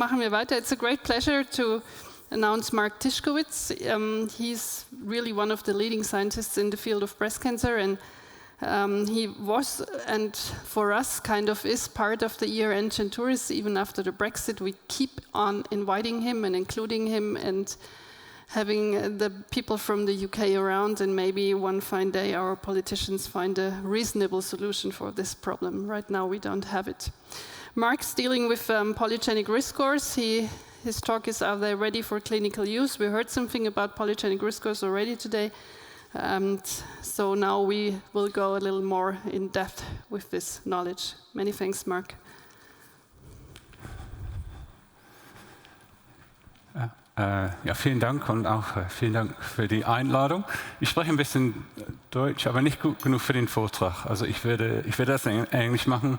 Machen wir weiter. It's a great pleasure to announce Mark Tischkowitz. He's really one of the leading scientists in the field of breast cancer, and he was, and for us, kind of is part of the year-end Centuris. Even after the Brexit, we keep on inviting him and including him and having the people from the UK around, and maybe one fine day our politicians find a reasonable solution for this problem. Right now, we don't have it. Mark's dealing with polygenic risk scores. His talk is, are they ready for clinical use? We heard something about polygenic risk scores already today. So now we will go a little more in depth with this knowledge. Many thanks, Mark. Ja, vielen Dank und auch vielen Dank für die Einladung. Ich spreche ein bisschen Deutsch, aber nicht gut genug für den Vortrag. Also ich werde das in Englisch machen,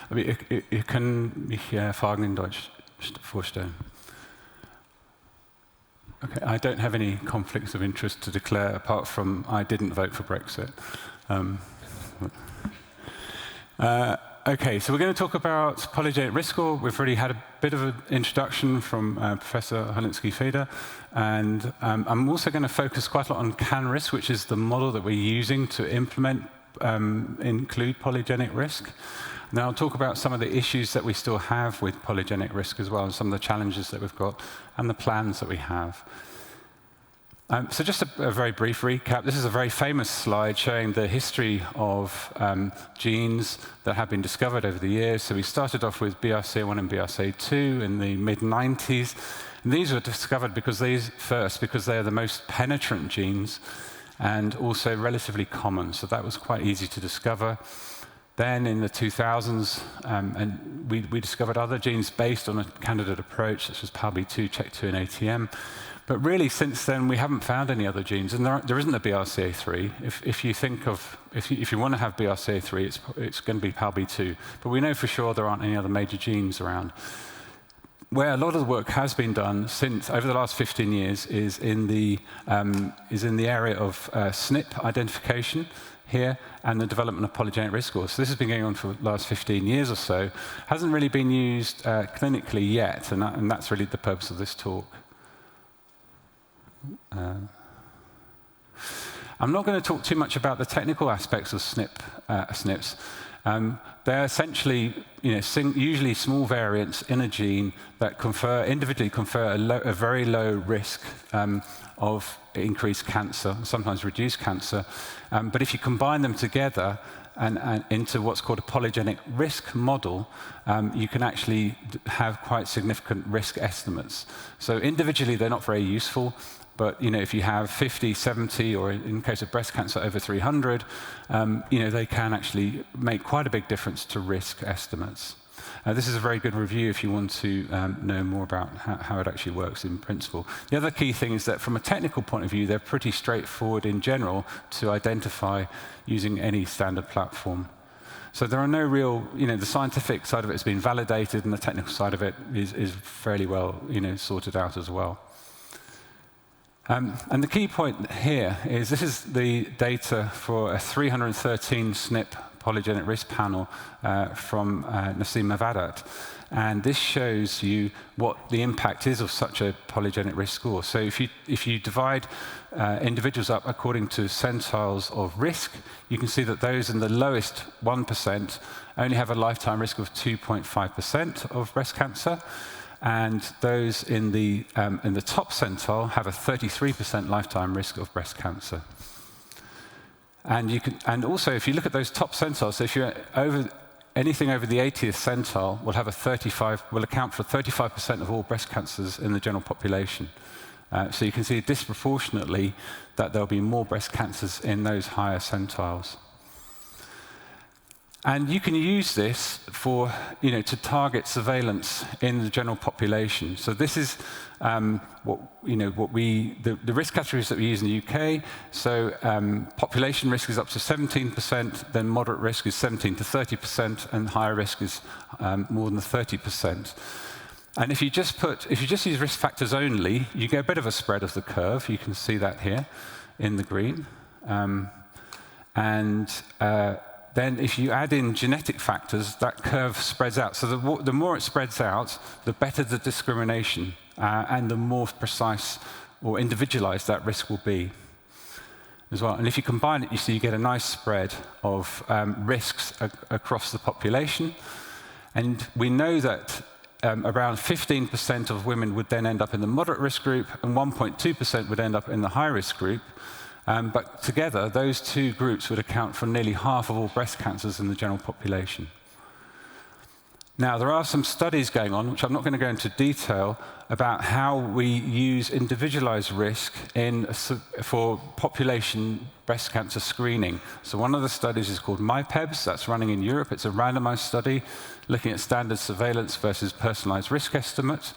aber ihr könnt mich Fragen in Deutsch vorstellen. Okay, I don't have any conflicts of interest to declare apart from I didn't vote for Brexit. Okay, so we're going to talk about polygenic risk score. We've already had a bit of an introduction from Professor Holinsky-Feder, and I'm also going to focus quite a lot on CAN-RISK, which is the model that we're using to include polygenic risk. Now I'll talk about some of the issues that we still have with polygenic risk as well, and some of the challenges that we've got, and the plans that we have. So just a very brief recap. This is a very famous slide showing the history of genes that have been discovered over the years. So we started off with BRCA1 and BRCA2 in the mid-90s. And these were discovered because they are the most penetrant genes and also relatively common. So that was quite easy to discover. Then in the 2000s, and we discovered other genes based on a candidate approach, such as PALB2, CHEK2, and ATM. But really, since then, we haven't found any other genes, and there isn't a BRCA3. If you want to have BRCA3, it's going to be PALB2. But we know for sure there aren't any other major genes around. Where a lot of the work has been done since over the last 15 years is in the area of SNP identification here and the development of polygenic risk scores. So this has been going on for the last 15 years or so. Hasn't really been used clinically yet, and that's really the purpose of this talk. I'm not going to talk too much about the technical aspects of SNPs. They're essentially, usually small variants in a gene that individually confer a very low risk of increased cancer, sometimes reduced cancer. But if you combine them together and into what's called a polygenic risk model, you can actually have quite significant risk estimates. So individually, they're not very useful. But if you have 50, 70, or in the case of breast cancer, over 300, they can actually make quite a big difference to risk estimates. This is a very good review if you want to know more about how it actually works in principle. The other key thing is that from a technical point of view, they're pretty straightforward in general to identify using any standard platform. So there are no real, the scientific side of it has been validated, and the technical side of it is fairly well, sorted out as well. And the key point here is this is the data for a 313 SNP polygenic risk panel from Nassim Mavadat. And this shows you what the impact is of such a polygenic risk score. So if you divide individuals up according to centiles of risk, you can see that those in the lowest 1% only have a lifetime risk of 2.5% of breast cancer. And those in the top centile have a 33% lifetime risk of breast cancer. And also, if you look at those top centiles, so if you're anything over the 80th centile, will account for 35% of all breast cancers in the general population. So you can see disproportionately that there'll be more breast cancers in those higher centiles. And you can use this for, to target surveillance in the general population. So this is the risk categories that we use in the UK. So population risk is up to 17%, then moderate risk is 17 to 30%, and higher risk is more than 30%. And if you just use risk factors only, you get a bit of a spread of the curve. You can see that here in the green. then if you add in genetic factors, that curve spreads out. So the more it spreads out, the better the discrimination, and the more precise or individualized that risk will be as well. And if you combine it, you see you get a nice spread of risks across the population. And we know that around 15% of women would then end up in the moderate risk group, and 1.2% would end up in the high risk group. But together, those two groups would account for nearly half of all breast cancers in the general population. Now, there are some studies going on, which I'm not going to go into detail, about how we use individualized risk for population breast cancer screening. So one of the studies is called MyPEBS. That's running in Europe. It's a randomized study looking at standard surveillance versus personalized risk estimates.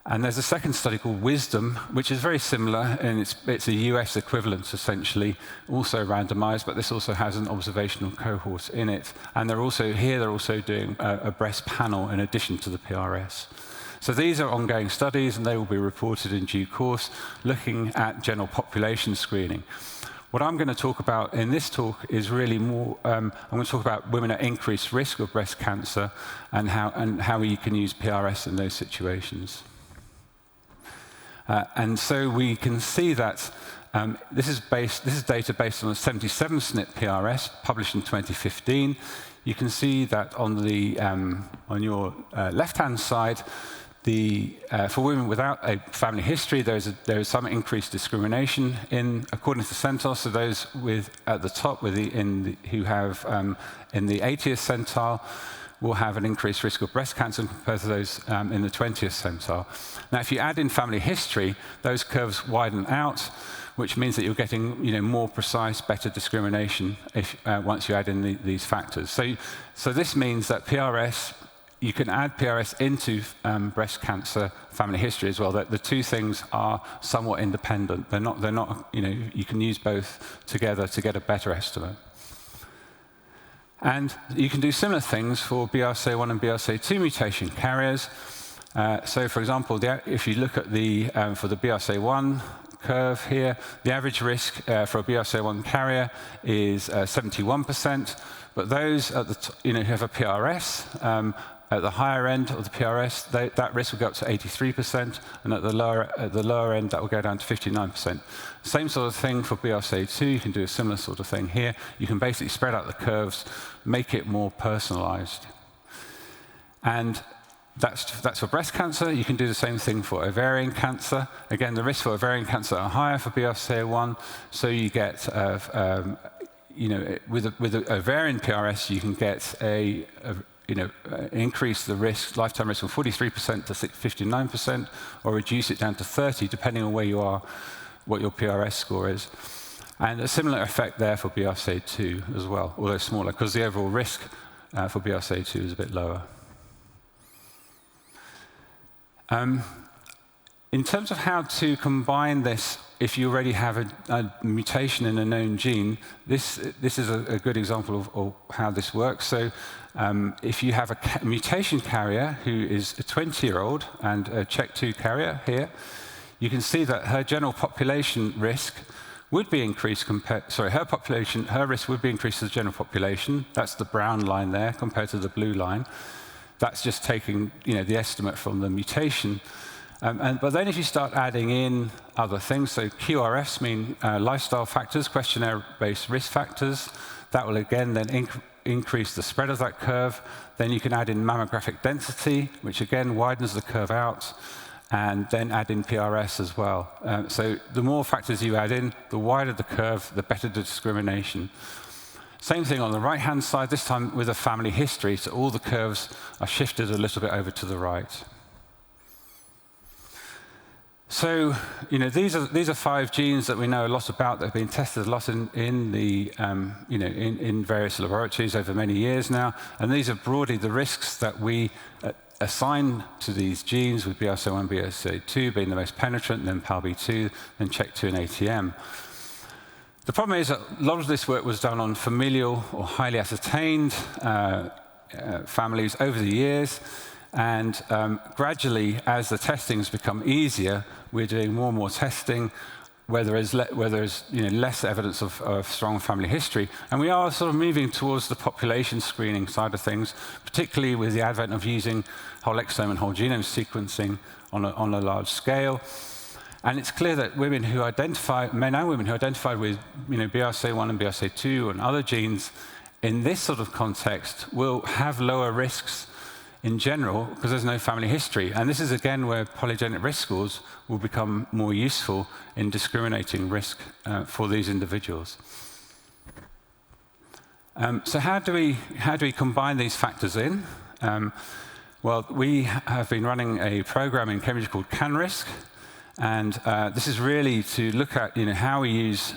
And there's a second study called Wisdom, which is very similar, and it's a US equivalent, essentially, also randomized, but this also has an observational cohort in it. And they're also doing a breast panel in addition to the PRS. So these are ongoing studies, and they will be reported in due course, looking at general population screening. What I'm going to talk about in this talk is really more, I'm going to talk about women at increased risk of breast cancer and how we can use PRS in those situations. And so we can see that this is data based on a 77 SNP PRS published in 2015. You can see that on your left-hand side, for women without a family history, there is some increased discrimination according to centile. So those at the top who have in the 80th centile will have an increased risk of breast cancer compared to those in the 20th centile. Now, if you add in family history, those curves widen out, which means that you're getting more precise, better discrimination once you add in these factors. So this means that PRS, you can add PRS into breast cancer family history as well. That the two things are somewhat independent. They're not. You can use both together to get a better estimate. And you can do similar things for BRCA1 and BRCA2 mutation carriers. So, for example, if you look at for the BRCA1 curve here, the average risk for a BRCA1 carrier is 71%. But those who have a PRS, at the higher end of the PRS, that risk will go up to 83%, and at the lower end, that will go down to 59%. Same sort of thing for BRCA2. You can do a similar sort of thing here. You can basically spread out the curves, make it more personalized. And that's for breast cancer. You can do the same thing for ovarian cancer. Again, the risks for ovarian cancer are higher for BRCA1, so you get with the ovarian PRS, you can get increase the risk, lifetime risk from 43% to 59%, or reduce it down to 30%, depending on where you are, what your PRS score is. And a similar effect there for BRCA2 as well, although smaller, because the overall risk for BRCA2 is a bit lower. In terms of how to combine this, if you already have a mutation in a known gene, this is a good example of how this works. So if you have a mutation carrier who is a 20-year-old and a CHEK2 carrier here, you can see that her general population risk would be increased her risk would be increased to the general population. That's the brown line there compared to the blue line. That's just taking the estimate from the mutation. But then if you start adding in other things, so QRFs mean lifestyle factors, questionnaire-based risk factors, that will again then increase the spread of that curve. Then you can add in mammographic density, which again widens the curve out, and then add in PRS as well. So the more factors you add in, the wider the curve, the better the discrimination. Same thing on the right-hand side, this time with a family history, so all the curves are shifted a little bit over to the right. So, these are 5 genes that we know a lot about that have been tested a lot in various laboratories over many years now, and these are broadly the risks that we assign to these genes, with BRCA1, BRCA2 being the most penetrant, then PALB2, then CHEK2 and ATM. The problem is that a lot of this work was done on familial or highly ascertained families over the years. And gradually, as the testing has become easier, we're doing more and more testing where there is less evidence of strong family history. And we are sort of moving towards the population screening side of things, particularly with the advent of using whole exome and whole genome sequencing on a large scale. And it's clear that women who identify, men and women who identify with BRCA1 and BRCA2 and other genes in this sort of context will have lower risks in general because there's no family history. And this is again where polygenic risk scores will become more useful in discriminating risk for these individuals. So how do we combine these factors in? Well, we have been running a program in Cambridge called CanRisk. And this is really to look at how we use,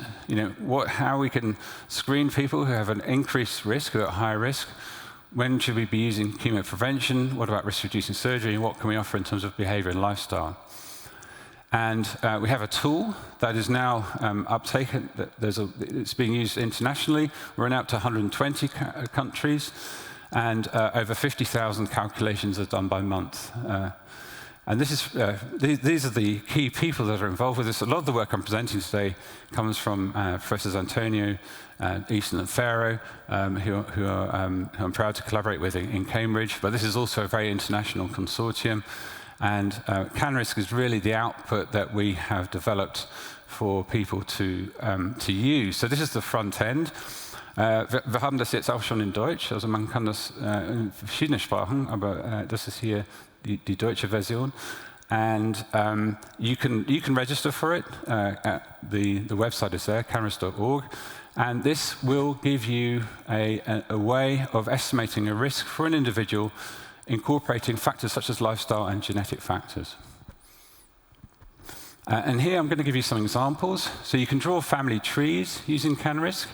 how we can screen people who have an increased risk, who are at high risk. When should we be using chemoprevention? What about risk-reducing surgery? And what can we offer in terms of behavior and lifestyle? And we have a tool that is now uptaken. It's being used internationally. We're now up to 120 countries, and over 50,000 calculations are done by month. And this is, these are the key people that are involved with this. A lot of the work I'm presenting today comes from Professors Antonio, Easton and Farrow, who I'm proud to collaborate with in Cambridge. But this is also a very international consortium. And CanRisk is really the output that we have developed for people to use. So this is the front end. Wir haben das jetzt auch schon in Deutsch. Also man kann das in verschiedenen Sprachen, aber das ist hier die deutsche Version, and you can register for it. The website is there, canrisk.org, and this will give you a way of estimating a risk for an individual, incorporating factors such as lifestyle and genetic factors. And here I'm going to give you some examples. So you can draw family trees using CanRisk,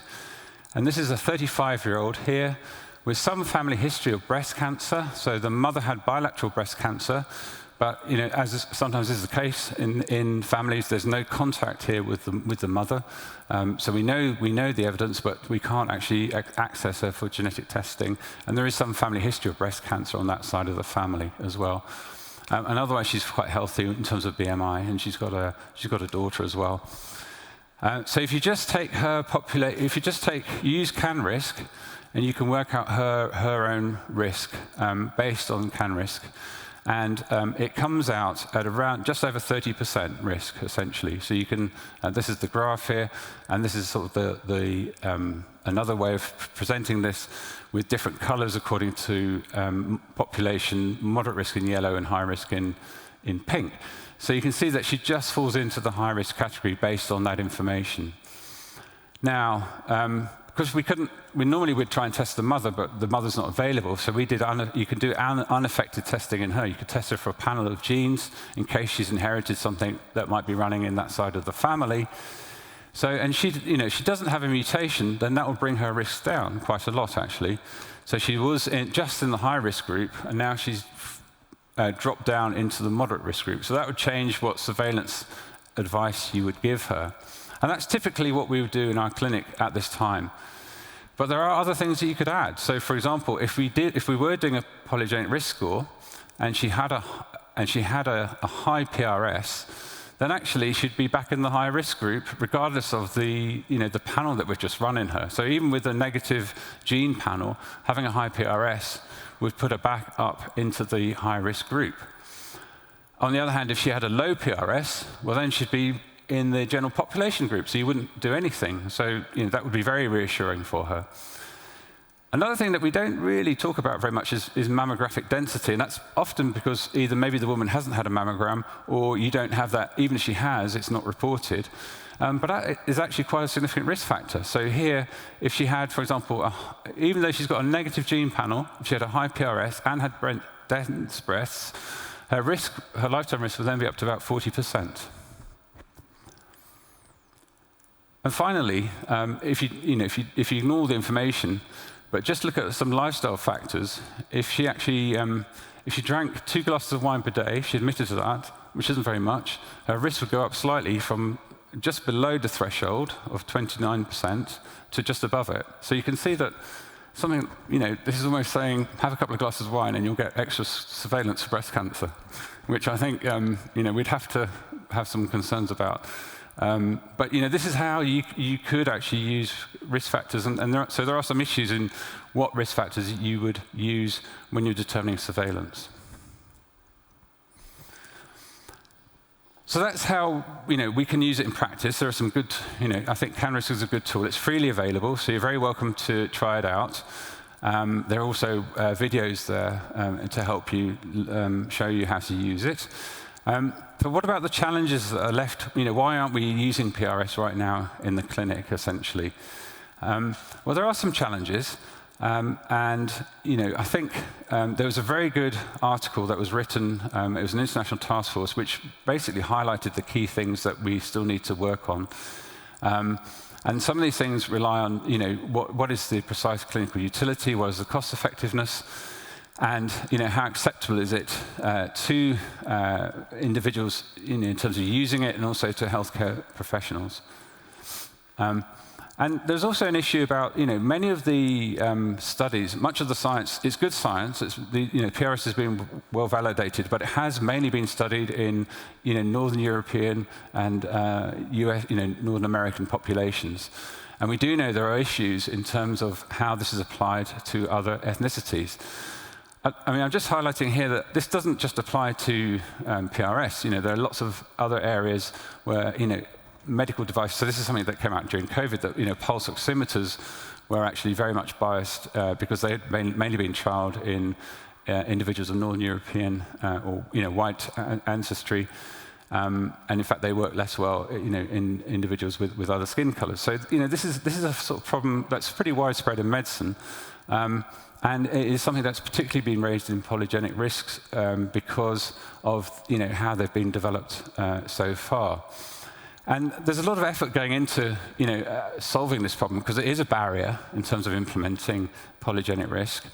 and this is a 35-year-old here with some family history of breast cancer. So the mother had bilateral breast cancer, but as sometimes is the case in families, there's no contact here with the mother. So we know the evidence, but we can't actually access her for genetic testing. And there is some family history of breast cancer on that side of the family as well. And otherwise, she's quite healthy in terms of BMI, and she's got a daughter as well. So if you just take use CanRisk, and you can work out her own risk based on CanRisk. And it comes out at around just over 30% risk, essentially. So you can, this is the graph here, and this is sort of another way of presenting this with different colors according to population, moderate risk in yellow and high risk in pink. So you can see that she just falls into the high risk category based on that information. Now, because we normally would try and test the mother, but the mother's not available. So you could do unaffected testing in her. You could test her for a panel of genes in case she's inherited something that might be running in that side of the family. So, and she doesn't have a mutation, then that will bring her risk down quite a lot, actually. So she was just in the high risk group, and now she's dropped down into the moderate risk group. So that would change what surveillance advice you would give her. And that's typically what we would do in our clinic at this time. But there are other things that you could add. So, for example, if we were doing a polygenic risk score, and she had a high PRS, then actually she'd be back in the high risk group, regardless of the panel that we've just run in her. So even with a negative gene panel, having a high PRS would put her back up into the high risk group. On the other hand, if she had a low PRS, well, then she'd be in the general population group, so you wouldn't do anything. So that would be very reassuring for her. Another thing that we don't really talk about very much is mammographic density, and that's often because either maybe the woman hasn't had a mammogram, or you don't have that. Even if she has, it's not reported. But that is actually quite a significant risk factor. So here, if she had, for example, even though she's got a negative gene panel, if she had a high PRS and had dense breasts, her lifetime risk would then be up to about 40%. And finally, if you ignore the information, but just look at some lifestyle factors, if she drank 2 glasses of wine per day, she admitted to that, which isn't very much, her risk would go up slightly from just below the threshold of 29% to just above it. So you can see that something, this is almost saying, have a couple of glasses of wine and you'll get extra surveillance for breast cancer, which I think, we'd have to have some concerns about. But this is how you could actually use risk factors, and so there are some issues in what risk factors you would use when you're determining surveillance. So that's how we can use it in practice. There are some good, I think CanRisk is a good tool. It's freely available, so you're very welcome to try it out. There are also videos there to help you show you how to use it. But what about the challenges that are left? Why aren't we using PRS right now in the clinic, essentially? Well, there are some challenges. And I think there was a very good article that was written. It was an international task force, which basically highlighted the key things that we still need to work on. And some of these things rely on, what is the precise clinical utility, what is the cost effectiveness, and how acceptable is it to individuals in terms of using it, and also to healthcare professionals. And there's also an issue about, many of the studies, much of the science is good science. PRS has been well validated, but it has mainly been studied in, Northern European and US, Northern American populations. And we do know there are issues in terms of how this is applied to other ethnicities. I'm just highlighting here that this doesn't just apply to PRS. There are lots of other areas where, medical devices. So this is something that came out during COVID, that pulse oximeters were actually very much biased because they had mainly been trialed in individuals of Northern European or white ancestry, and in fact they work less well in individuals with other skin colors. So this is a sort of problem that's pretty widespread in medicine, and it is something that's particularly been raised in polygenic risks because of how they've been developed so far. And there's a lot of effort going into solving this problem because it is a barrier in terms of implementing polygenic risk.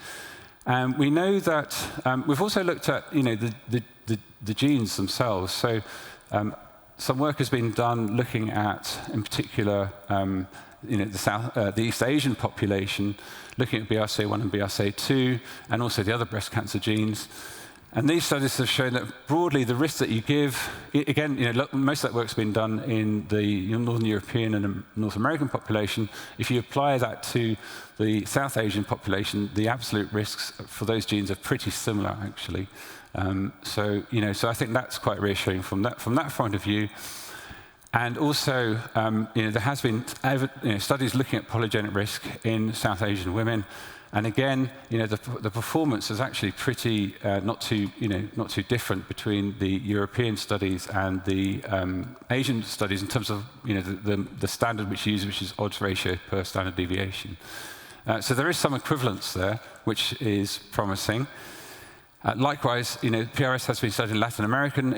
And we know that we've also looked at the genes themselves. So some work has been done looking at, in particular, the East Asian population, looking at BRCA1 and BRCA2, and also the other breast cancer genes. And these studies have shown that broadly the risk that you give, again, most of that work's been done in the Northern European and North American population. If you apply that to the South Asian population, the absolute risks for those genes are pretty similar, actually. So I think that's quite reassuring from that point of view. And also, there has been studies looking at polygenic risk in South Asian women. And again, the performance is actually pretty not too different between the European studies and the Asian studies in terms of the standard which is odds ratio per standard deviation. So there is some equivalence there, which is promising. Likewise, PRS has been studied in Latin American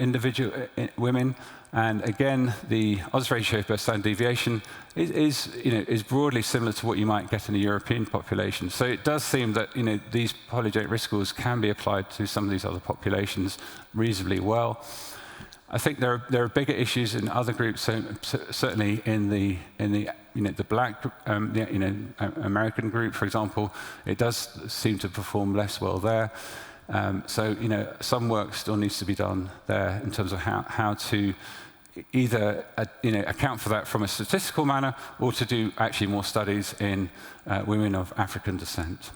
women, and again, the odds ratio per standard deviation is broadly similar to what you might get in a European population. So it does seem that these polygenic risk scores can be applied to some of these other populations reasonably well. I think there are bigger issues in other groups. So certainly in the black American group, for example, it does seem to perform less well there. So some work still needs to be done there in terms of how to either account for that from a statistical manner, or to do actually more studies in women of African descent.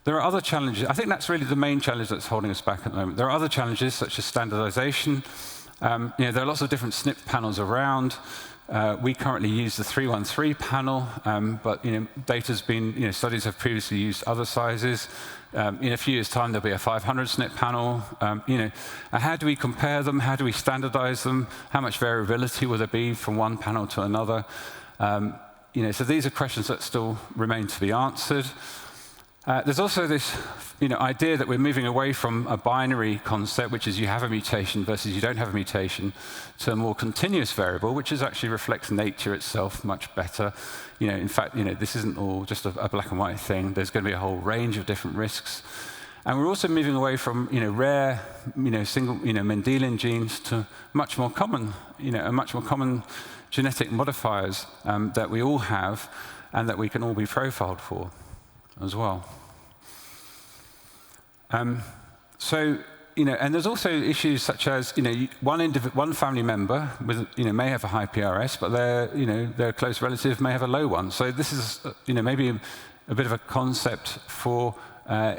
There are other challenges. I think that's really the main challenge that's holding us back at the moment. There are other challenges such as standardization. There are lots of different SNP panels around. We currently use the 313 panel, but data's been, studies have previously used other sizes. In a few years' time, there'll be a 500 SNP panel. How do we compare them? How do we standardize them? How much variability will there be from one panel to another? So these are questions that still remain to be answered. There's also this idea that we're moving away from a binary concept, which is you have a mutation versus you don't have a mutation, to a more continuous variable, which actually reflects nature itself much better. In fact, this isn't all just a black and white thing. There's going to be a whole range of different risks. And we're also moving away from rare, single, Mendelian genes to much more common, much more common genetic modifiers that we all have and that we can all be profiled for as well. So, and there's also issues such as, one family member with, may have a high PRS, but their close relative may have a low one. So this is, maybe a bit of a concept for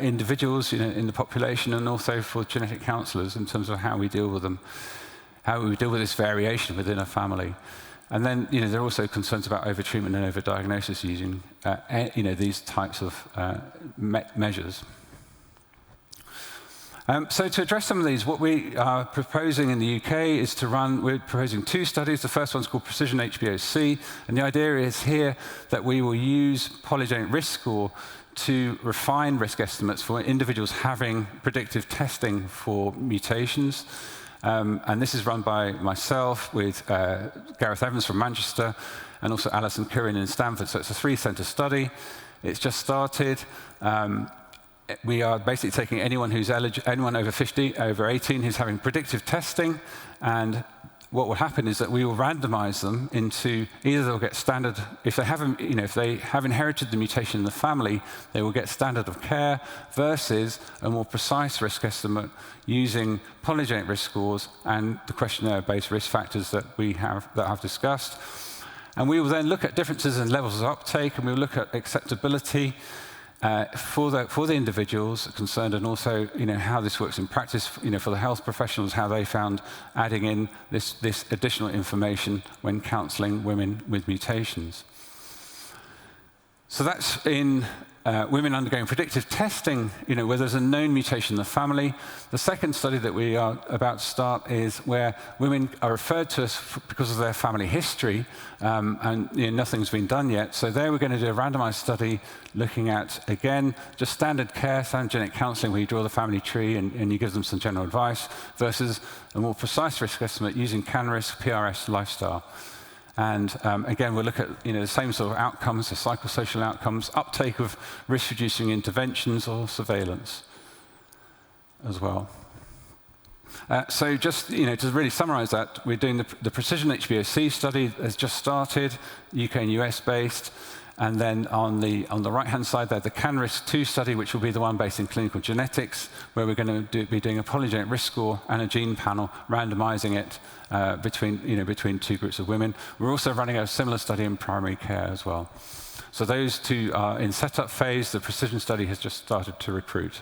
individuals, in the population, and also for genetic counsellors in terms of how we deal with them, how we deal with this variation within a family. And then, there are also concerns about overtreatment and overdiagnosis using, these types of measures. So to address some of these, what we are proposing in the UK is we're proposing 2 studies. The first one's called Precision HbA1c, and the idea is here that we will use polygenic risk score to refine risk estimates for individuals having predictive testing for mutations. And this is run by myself with Gareth Evans from Manchester and also Alison Curran in Stanford. So it's a 3-center study. It's just started. We are basically taking anyone who's anyone over 50, over 18, who's having predictive testing, and what will happen is that we will randomize them into either they'll get standard, if they have inherited the mutation in the family, they will get standard of care versus a more precise risk estimate using polygenic risk scores and the questionnaire-based risk factors that I've discussed. And we will then look at differences in levels of uptake, and we will look at acceptability for the individuals concerned, and also how this works in practice for the health professionals, how they found adding in this additional information when counselling women with mutations. So that's in women undergoing predictive testing, where there's a known mutation in the family. The second study that we are about to start is where women are referred to us because of their family history, and nothing's been done yet. So there we're going to do a randomized study looking at, again, just standard care, standard genetic counseling, where you draw the family tree and you give them some general advice, versus a more precise risk estimate using CanRisk, PRS, lifestyle. And again, we'll look at the same sort of outcomes, the psychosocial outcomes, uptake of risk-reducing interventions or surveillance as well. So just to really summarize that, we're doing the Precision HbA1c study has just started, UK and US based. And then on the right-hand side there, the CanRisk 2 study, which will be the one based in clinical genetics, where we're going to be doing a polygenic risk score and a gene panel, randomizing it between 2 groups of women. We're also running a similar study in primary care as well. So those 2 are in setup phase. The Precision study has just started to recruit.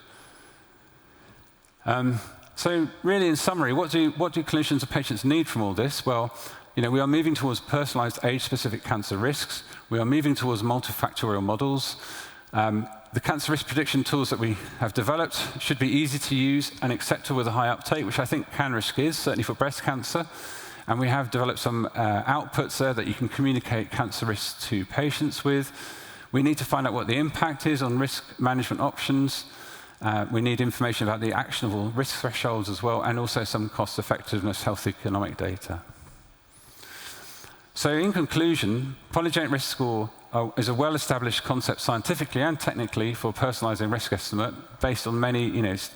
So really, in summary, what do clinicians and patients need from all this? Well, we are moving towards personalized age-specific cancer risks. We are moving towards multifactorial models. The cancer risk prediction tools that we have developed should be easy to use and acceptable with a high uptake, which I think CanRisk is, certainly for breast cancer. And we have developed some outputs there that you can communicate cancer risks to patients with. We need to find out what the impact is on risk management options. We need information about the actionable risk thresholds as well, and also some cost-effectiveness health economic data. So in conclusion, polygenic risk score is a well-established concept scientifically and technically for personalizing risk estimate based on many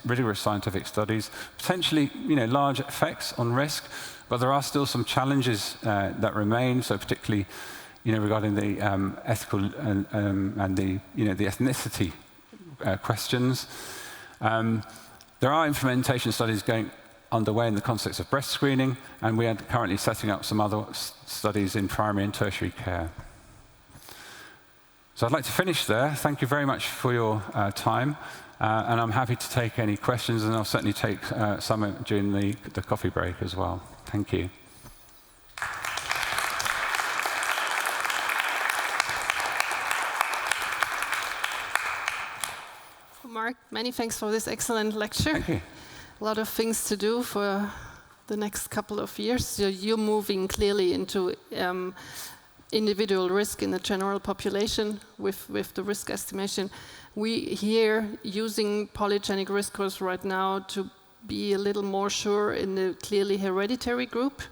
rigorous scientific studies, potentially large effects on risk, but there are still some challenges that remain, so particularly regarding the ethical and the ethnicity questions. There are implementation studies going underway in the context of breast screening, and we are currently setting up some other studies in primary and tertiary care. So I'd like to finish there. Thank you very much for your time, and I'm happy to take any questions, and I'll certainly take some during the coffee break as well. Thank you. Mark, many thanks for this excellent lecture. Thank you. A lot of things to do for the next couple of years. So you're moving clearly into individual risk in the general population with the risk estimation. We here using polygenic risk scores right now to be a little more sure in the clearly hereditary group.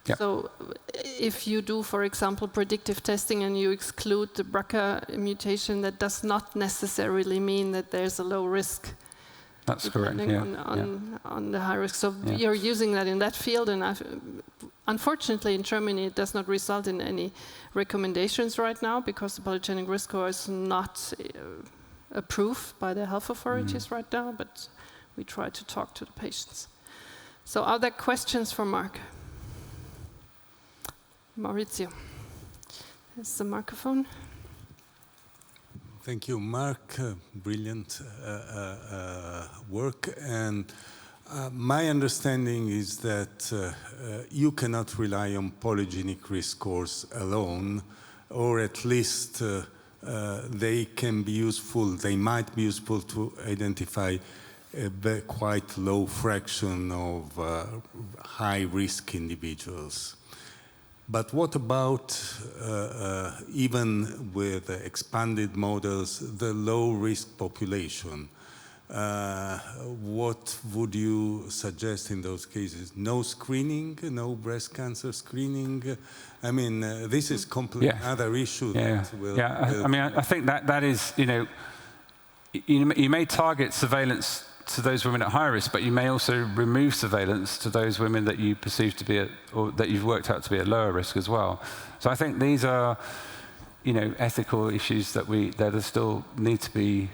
Yep. So if you do, for example, predictive testing and you exclude the BRCA mutation, that does not necessarily mean that there's a low risk. That's correct, on the high risk. So you're using that in that field, and unfortunately in Germany it does not result in any recommendations right now because the polygenic risk score is not approved by the health authorities right now, but we try to talk to the patients. So are there questions for Mark? Maurizio, there's the microphone. Thank you, Mark. Brilliant work. And my understanding is that you cannot rely on polygenic risk scores alone, or at least they can be useful, they might be useful to identify a quite low fraction of high-risk individuals. But what about, even with expanded models, the low-risk population? What would you suggest in those cases? No screening, no breast cancer screening? I mean, this is completely another issue. I mean, I think that is, you may target surveillance to those women at high risk, but you may also remove surveillance to those women that you perceive to be or that you've worked out to be at lower risk as well. So I think these are, ethical issues that still need to be,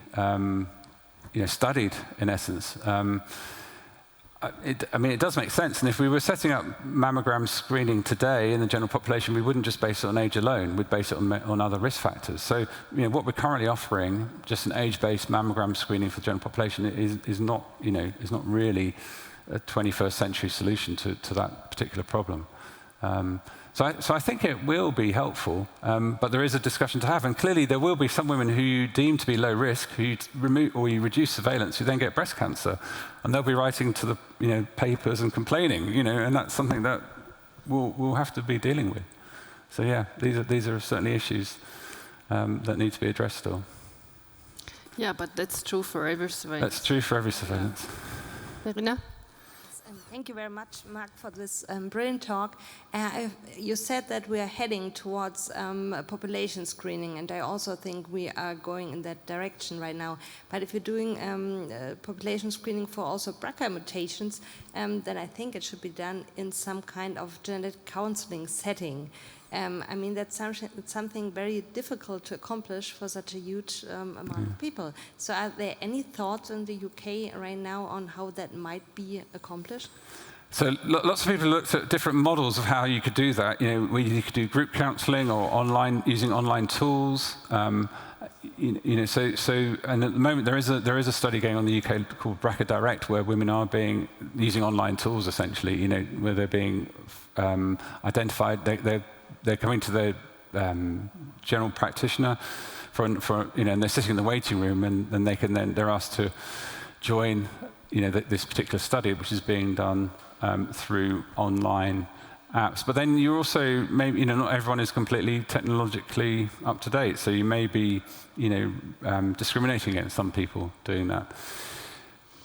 studied in essence. It does make sense. And if we were setting up mammogram screening today in the general population, we wouldn't just base it on age alone. We'd base it on other risk factors. So, what we're currently offering, just an age-based mammogram screening for the general population, is not really a 21st century solution to that particular problem. So I think it will be helpful, but there is a discussion to have. And clearly, there will be some women who you deem to be low risk, who you remove or you reduce surveillance, who then get breast cancer, and they'll be writing to the papers and complaining, and that's something that we'll have to be dealing with. So yeah, these are certainly issues that need to be addressed still. Yeah, but that's true for every surveillance. That's true for every surveillance. Verena? Thank you very much, Mark, for this brilliant talk. You said that we are heading towards population screening, and I also think we are going in that direction right now. But if you're doing population screening for also BRCA mutations, then I think it should be done in some kind of genetic counseling setting. That's something very difficult to accomplish for such a huge amount of people. So are there any thoughts in the UK right now on how that might be accomplished? So lots of people looked at different models of how you could do that. Where you could do group counselling or using online tools. And at the moment there is a study going on in the UK called BRCA Direct, where women are using online tools essentially. Where they're being identified. They're coming to their general practitioner and they're sitting in the waiting room, and then they're asked to join this particular study, which is being done through online apps. But then you're also maybe not everyone is completely technologically up to date, so you may be discriminating against some people doing that.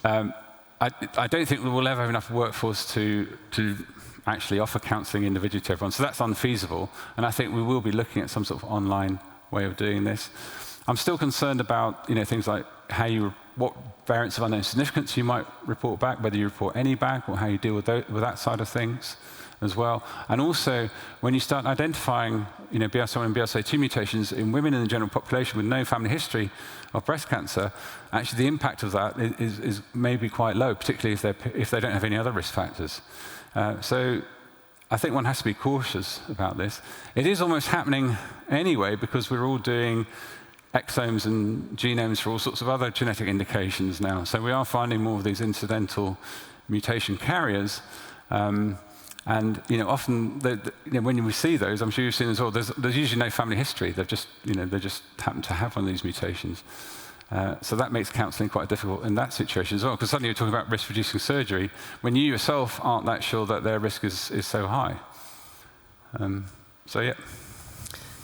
I don't think we will ever have enough workforce to actually offer counselling individually to everyone. So that's unfeasible. And I think we will be looking at some sort of online way of doing this. I'm still concerned about things like what variants of unknown significance you might report back, whether you report any back, or how you deal with that side of things as well. And also, when you start identifying BRCA1 and BRCA2 mutations in women in the general population with no family history of breast cancer, actually the impact of that is maybe quite low, particularly if they don't have any other risk factors. So I think one has to be cautious about this. It is almost happening anyway, because we're all doing exomes and genomes for all sorts of other genetic indications now. So we are finding more of these incidental mutation carriers. And often when we see those, I'm sure you've seen as well, there's usually no family history. They just happen to have one of these mutations. So that makes counselling quite difficult in that situation as well, because suddenly you're talking about risk-reducing surgery when you yourself aren't that sure that their risk is so high. So yeah.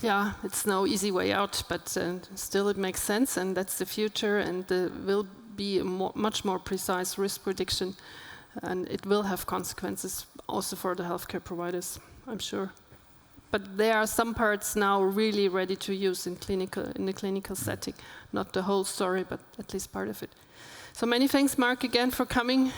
Yeah, it's no easy way out, but still it makes sense, and that's the future, and there will be a much more precise risk prediction, and it will have consequences also for the healthcare providers, I'm sure. But there are some parts now really ready to use in the clinical setting. Not the whole story, but at least part of it. So many thanks, Mark, again for coming.